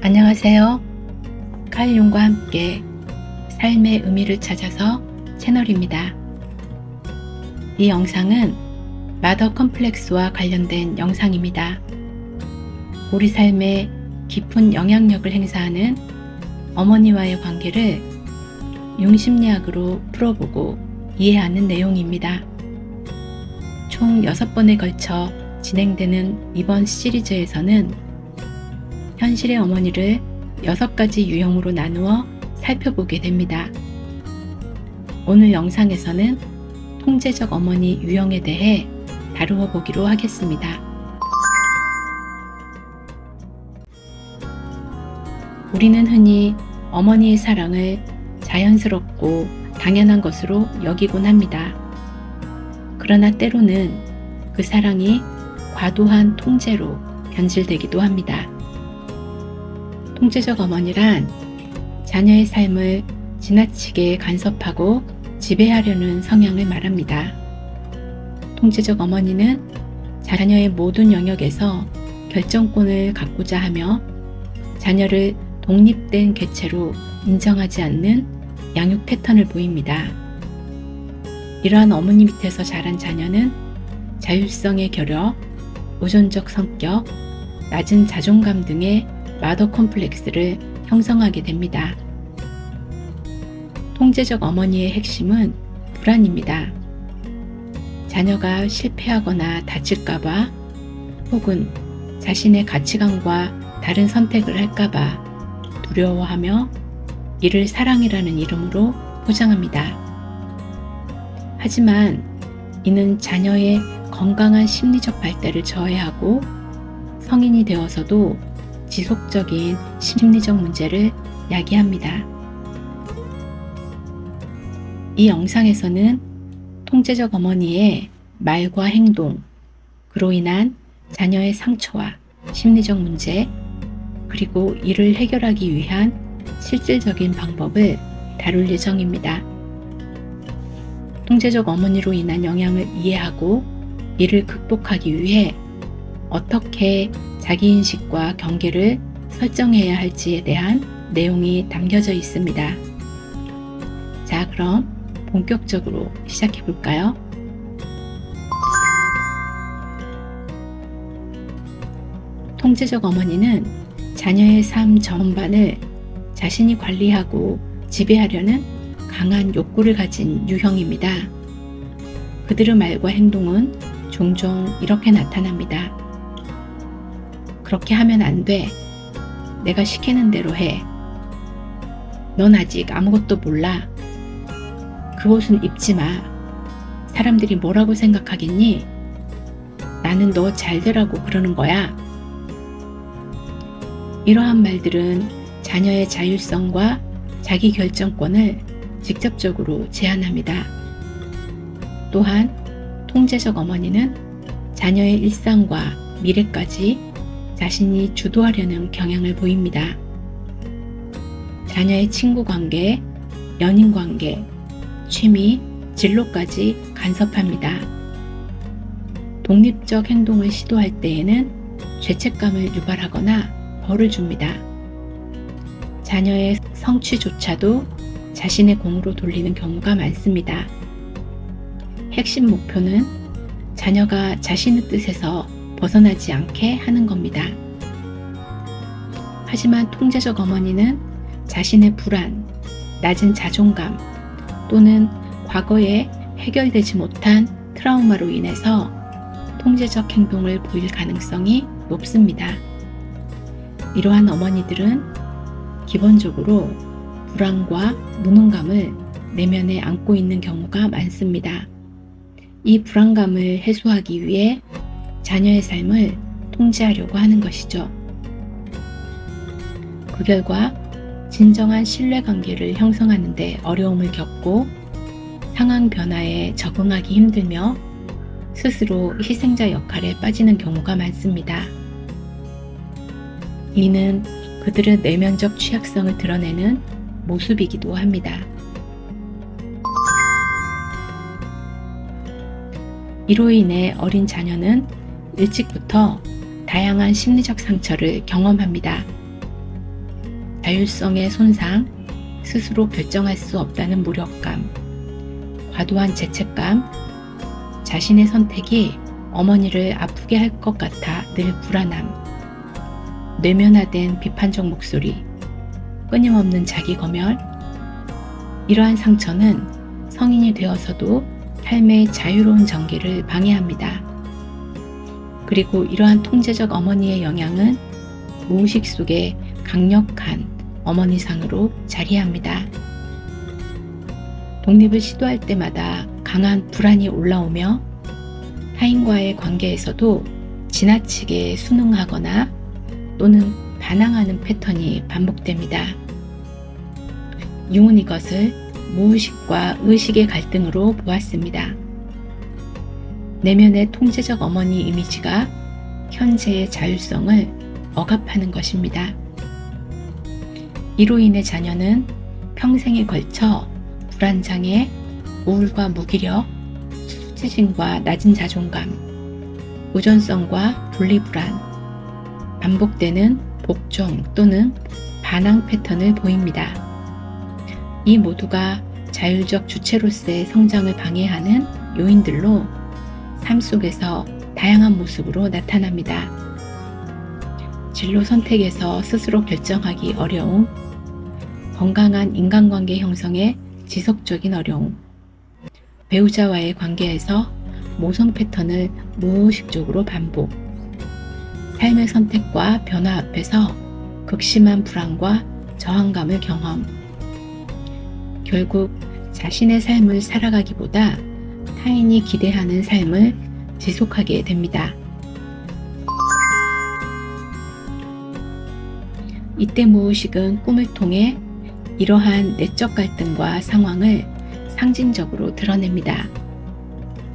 안녕하세요. 칼 융과 함께 삶의 의미를 찾아서 채널입니다. 이 영상은 마더 컴플렉스와 관련된 영상입니다. 우리 삶에 깊은 영향력을 행사하는 어머니와의 관계를 융심리학으로 풀어보고 이해하는 내용입니다. 총 6번에 걸쳐 진행되는 이번 시리즈에서는 현실의 어머니를 6가지 유형으로 나누어 살펴보게 됩니다. 오늘 영상에서는 통제적 어머니 유형에 대해 다루어 보기로 하겠습니다. 우리는 흔히 어머니의 사랑을 자연스럽고 당연한 것으로 여기곤 합니다. 그러나 때로는 그 사랑이 과도한 통제로 변질되기도 합니다. 통제적 어머니란 자녀의 삶을 지나치게 간섭하고 지배하려는 성향을 말합니다. 통제적 어머니는 자녀의 모든 영역에서 결정권을 갖고자 하며 자녀를 독립된 개체로 인정하지 않는 양육 패턴을 보입니다. 이러한 어머니 밑에서 자란 자녀는 자율성의 결여, 의존적 성격, 낮은 자존감 등의 마더 컴플렉스를 형성하게 됩니다. 통제적 어머니의 핵심은 불안입니다. 자녀가 실패하거나 다칠까봐 혹은 자신의 가치관과 다른 선택을 할까봐 두려워하며 이를 사랑이라는 이름으로 포장합니다. 하지만 이는 자녀의 건강한 심리적 발달을 저해하고 성인이 되어서도 지속적인 심리적 문제를 야기합니다. 이 영상에서는 통제적 어머니의 말과 행동, 그로 인한 자녀의 상처와 심리적 문제, 그리고 이를 해결하기 위한 실질적인 방법을 다룰 예정입니다. 통제적 어머니로 인한 영향을 이해하고 이를 극복하기 위해 어떻게 자기인식과 경계를 설정해야 할지에 대한 내용이 담겨져 있습니다. 자, 그럼 본격적으로 시작해 볼까요? 통제적 어머니는 자녀의 삶 전반을 자신이 관리하고 지배하려는 강한 욕구를 가진 유형입니다. 그들의 말과 행동은 종종 이렇게 나타납니다. 그렇게 하면 안 돼. 내가 시키는 대로 해. 넌 아직 아무것도 몰라. 그 옷은 입지 마. 사람들이 뭐라고 생각하겠니? 나는 너 잘 되라고 그러는 거야. 이러한 말들은 자녀의 자율성과 자기 결정권을 직접적으로 제한합니다. 또한 통제적 어머니는 자녀의 일상과 미래까지 자신이 주도하려는 경향을 보입니다. 자녀의 친구 관계, 연인 관계, 취미, 진로까지 간섭합니다. 독립적 행동을 시도할 때에는 죄책감을 유발하거나 벌을 줍니다. 자녀의 성취조차도 자신의 공으로 돌리는 경우가 많습니다. 핵심 목표는 자녀가 자신의 뜻에서 벗어나지 않게 하는 겁니다. 하지만 통제적 어머니는 자신의 불안, 낮은 자존감 또는 과거에 해결되지 못한 트라우마로 인해서 통제적 행동을 보일 가능성이 높습니다. 이러한 어머니들은 기본적으로 불안과 무능감을 내면에 안고 있는 경우가 많습니다. 이 불안감을 해소하기 위해 자녀의 삶을 통제하려고 하는 것이죠. 그 결과 진정한 신뢰관계를 형성하는 데 어려움을 겪고 상황 변화에 적응하기 힘들며 스스로 희생자 역할에 빠지는 경우가 많습니다. 이는 그들의 내면적 취약성을 드러내는 모습이기도 합니다. 이로 인해 어린 자녀는 일찍부터 다양한 심리적 상처를 경험합니다. 자율성의 손상, 스스로 결정할 수 없다는 무력감, 과도한 죄책감, 자신의 선택이 어머니를 아프게 할 것 같아 늘 불안함, 뇌면화된 비판적 목소리, 끊임없는 자기 검열. 이러한 상처는 성인이 되어서도 삶의 자유로운 전개를 방해합니다. 그리고 이러한 통제적 어머니의 영향은 무의식 속에 강력한 어머니상으로 자리합니다. 독립을 시도할 때마다 강한 불안이 올라오며 타인과의 관계에서도 지나치게 순응하거나 또는 반항하는 패턴이 반복됩니다. 융은 이것을 무의식과 의식의 갈등으로 보았습니다. 내면의 통제적 어머니 이미지가 현재의 자율성을 억압하는 것입니다. 이로 인해 자녀는 평생에 걸쳐 불안장애, 우울과 무기력, 수치심과 낮은 자존감, 의존성과 분리불안, 반복되는 복종 또는 반항 패턴을 보입니다. 이 모두가 자율적 주체로서의 성장을 방해하는 요인들로 삶 속에서 다양한 모습으로 나타납니다. 진로 선택에서 스스로 결정하기 어려움, 건강한 인간관계 형성에 지속적인 어려움, 배우자와의 관계에서 모성 패턴을 무의식적으로 반복, 삶의 선택과 변화 앞에서 극심한 불안과 저항감을 경험, 결국 자신의 삶을 살아가기보다 타인이 기대하는 삶을 지속하게 됩니다. 이때 무의식은 꿈을 통해 이러한 내적 갈등과 상황을 상징적으로 드러냅니다.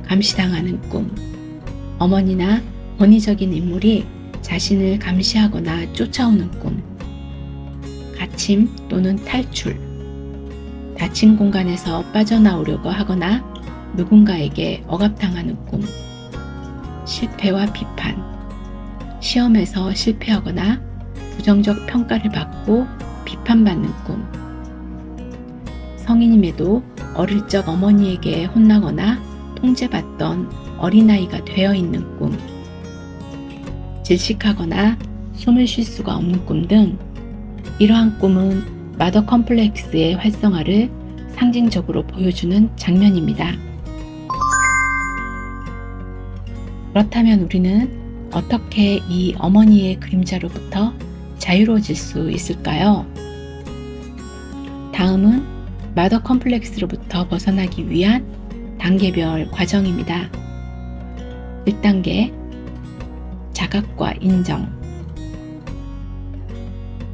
감시당하는 꿈, 어머니나 권위적인 인물이 자신을 감시하거나 쫓아오는 꿈, 갇힘 또는 탈출, 닫힌 공간에서 빠져나오려고 하거나 누군가에게 억압당하는 꿈, 실패와 비판, 시험에서 실패하거나 부정적 평가를 받고 비판받는 꿈, 성인임에도 어릴 적 어머니에게 혼나거나 통제받던 어린아이가 되어 있는 꿈, 질식하거나 숨을 쉴 수가 없는 꿈 등 이러한 꿈은 마더 컴플렉스의 활성화를 상징적으로 보여주는 장면입니다. 그렇다면 우리는 어떻게 이 어머니의 그림자로부터 자유로워질 수 있을까요? 다음은 마더 컴플렉스로부터 벗어나기 위한 단계별 과정입니다. 1단계, 자각과 인정.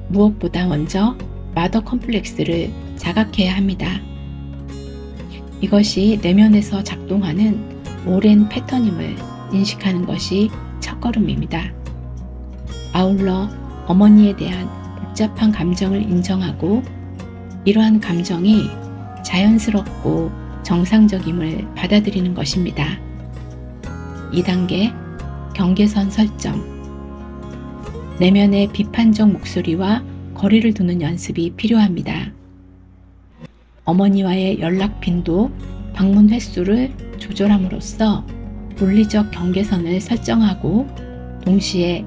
무엇보다 먼저 마더 컴플렉스를 자각해야 합니다. 이것이 내면에서 작동하는 오랜 패턴임을 인식하는 것이 첫걸음입니다. 아울러 어머니에 대한 복잡한 감정을 인정하고 이러한 감정이 자연스럽고 정상적임을 받아들이는 것입니다. 2단계, 경계선 설정. 내면의 비판적 목소리와 거리를 두는 연습이 필요합니다. 어머니와의 연락 빈도, 방문 횟수를 조절함으로써 물리적 경계선을 설정하고 동시에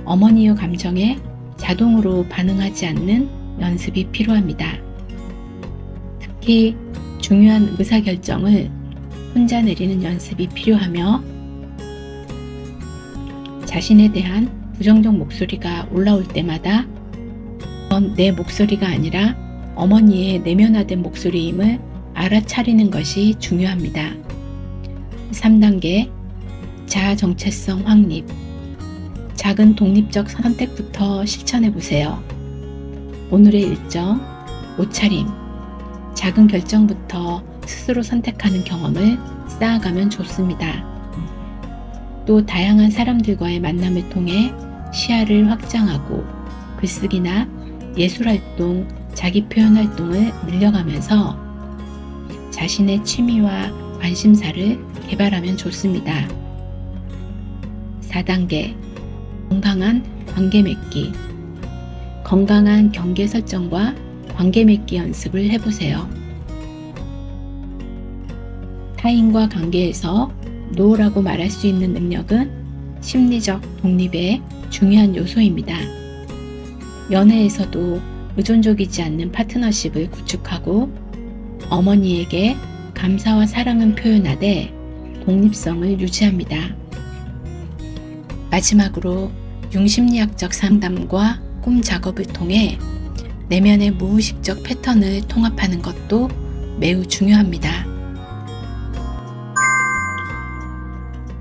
어머니의 감정에 자동으로 반응하지 않는 연습이 필요합니다. 특히 중요한 의사결정을 혼자 내리는 연습이 필요하며 자신에 대한 부정적 목소리가 올라올 때마다 그건 내 목소리가 아니라 어머니의 내면화된 목소리임을 알아차리는 것이 중요합니다. 3단계, 자아 정체성 확립. 작은 독립적 선택부터 실천해 보세요. 오늘의 일정, 옷차림, 작은 결정부터 스스로 선택하는 경험을 쌓아가면 좋습니다. 또 다양한 사람들과의 만남을 통해 시야를 확장하고 글쓰기나 예술활동, 자기 표현 활동을 늘려가면서 자신의 취미와 관심사를 개발하면 좋습니다. 4단계, 건강한 관계 맺기. 건강한 경계 설정과 관계 맺기 연습을 해보세요. 타인과 관계에서 노라고 말할 수 있는 능력은 심리적 독립의 중요한 요소입니다. 연애에서도 의존적이지 않는 파트너십을 구축하고 어머니에게 감사와 사랑을 표현하되 독립성을 유지합니다. 마지막으로 융심리학적 상담과 꿈 작업을 통해 내면의 무의식적 패턴을 통합하는 것도 매우 중요합니다.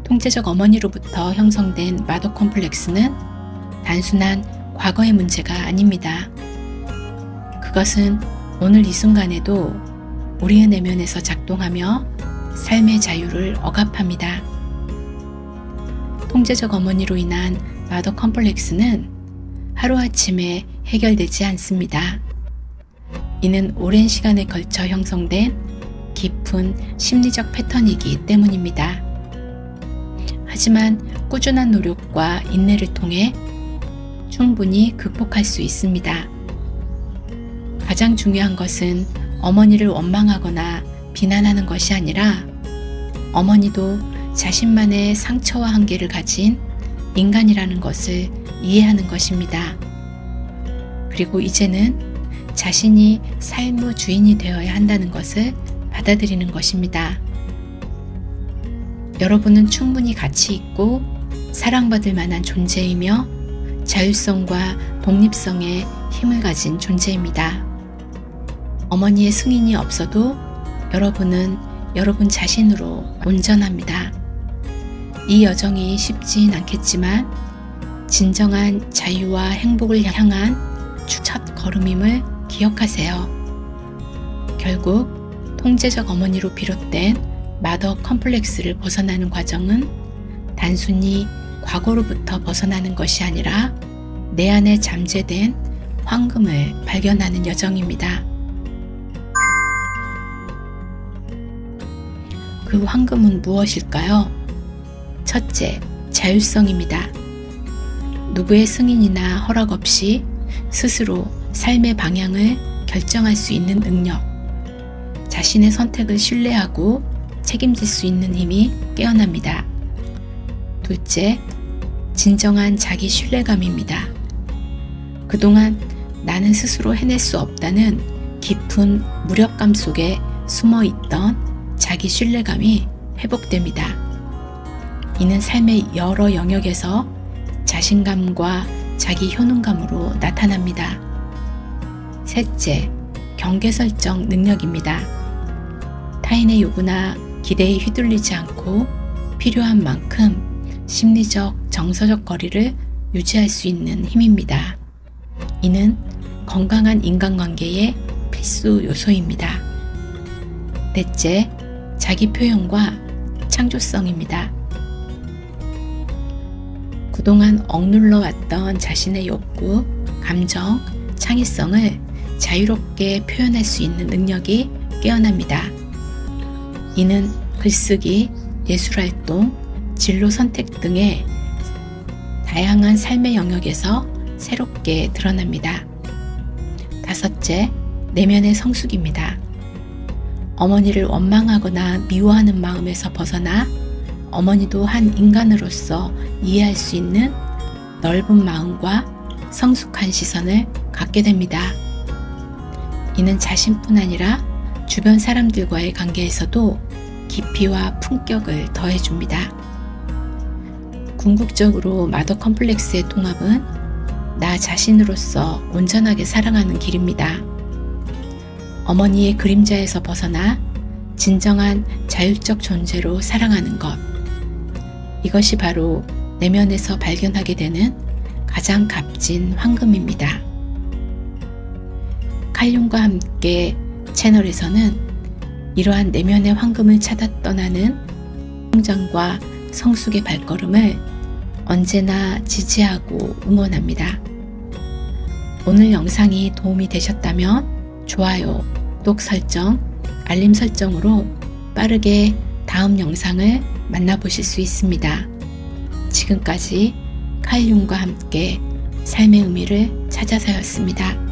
통제적 어머니로부터 형성된 마더 컴플렉스는 단순한 과거의 문제가 아닙니다. 그것은 오늘 이 순간에도 우리의 내면에서 작동하며 삶의 자유를 억압합니다. 통제적 어머니로 인한 마더 컴플렉스는 하루아침에 해결되지 않습니다. 이는 오랜 시간에 걸쳐 형성된 깊은 심리적 패턴이기 때문입니다. 하지만 꾸준한 노력과 인내를 통해 충분히 극복할 수 있습니다. 가장 중요한 것은 어머니를 원망하거나 비난하는 것이 아니라 어머니도 자신만의 상처와 한계를 가진 인간이라는 것을 이해하는 것입니다. 그리고 이제는 자신이 삶의 주인이 되어야 한다는 것을 받아들이는 것입니다. 여러분은 충분히 가치 있고 사랑받을 만한 존재이며 자율성과 독립성의 힘을 가진 존재입니다. 어머니의 승인이 없어도 여러분은 여러분 자신으로 온전합니다. 이 여정이 쉽진 않겠지만 진정한 자유와 행복을 향한 첫 걸음임을 기억하세요. 결국 통제적 어머니로 비롯된 마더 컴플렉스를 벗어나는 과정은 단순히 과거로부터 벗어나는 것이 아니라 내 안에 잠재된 황금을 발견하는 여정입니다. 그 황금은 무엇일까요? 첫째, 자율성입니다. 누구의 승인이나 허락 없이 스스로 삶의 방향을 결정할 수 있는 능력, 자신의 선택을 신뢰하고 책임질 수 있는 힘이 깨어납니다. 둘째, 진정한 자기 신뢰감입니다. 그동안 나는 스스로 해낼 수 없다는 깊은 무력감 속에 숨어 있던 자기 신뢰감이 회복됩니다. 이는 삶의 여러 영역에서 자신감과 자기 효능감으로 나타납니다. 셋째, 경계 설정 능력입니다. 타인의 요구나 기대에 휘둘리지 않고 필요한 만큼 심리적, 정서적 거리를 유지할 수 있는 힘입니다. 이는 건강한 인간관계의 필수 요소입니다. 넷째, 자기 표현과 창조성입니다. 그동안 억눌러 왔던 자신의 욕구, 감정, 창의성을 자유롭게 표현할 수 있는 능력이 깨어납니다. 이는 글쓰기, 예술활동, 진로 선택 등의 다양한 삶의 영역에서 새롭게 드러납니다. 다섯째, 내면의 성숙입니다. 어머니를 원망하거나 미워하는 마음에서 벗어나 어머니도 한 인간으로서 이해할 수 있는 넓은 마음과 성숙한 시선을 갖게 됩니다. 이는 자신뿐 아니라 주변 사람들과의 관계에서도 깊이와 품격을 더해줍니다. 궁극적으로 마더 컴플렉스의 통합은 나 자신으로서 온전하게 사랑하는 길입니다. 어머니의 그림자에서 벗어나 진정한 자율적 존재로 사랑하는 것. 이것이 바로 내면에서 발견하게 되는 가장 값진 황금입니다. 칼륨과 함께 채널에서는 이러한 내면의 황금을 찾아 떠나는 성장과 성숙의 발걸음을 언제나 지지하고 응원합니다. 오늘 영상이 도움이 되셨다면 좋아요, 구독 설정, 알림 설정으로 빠르게 다음 영상을 만나보실 수 있습니다. 지금까지 칼륨과 함께 삶의 의미를 찾아서였습니다.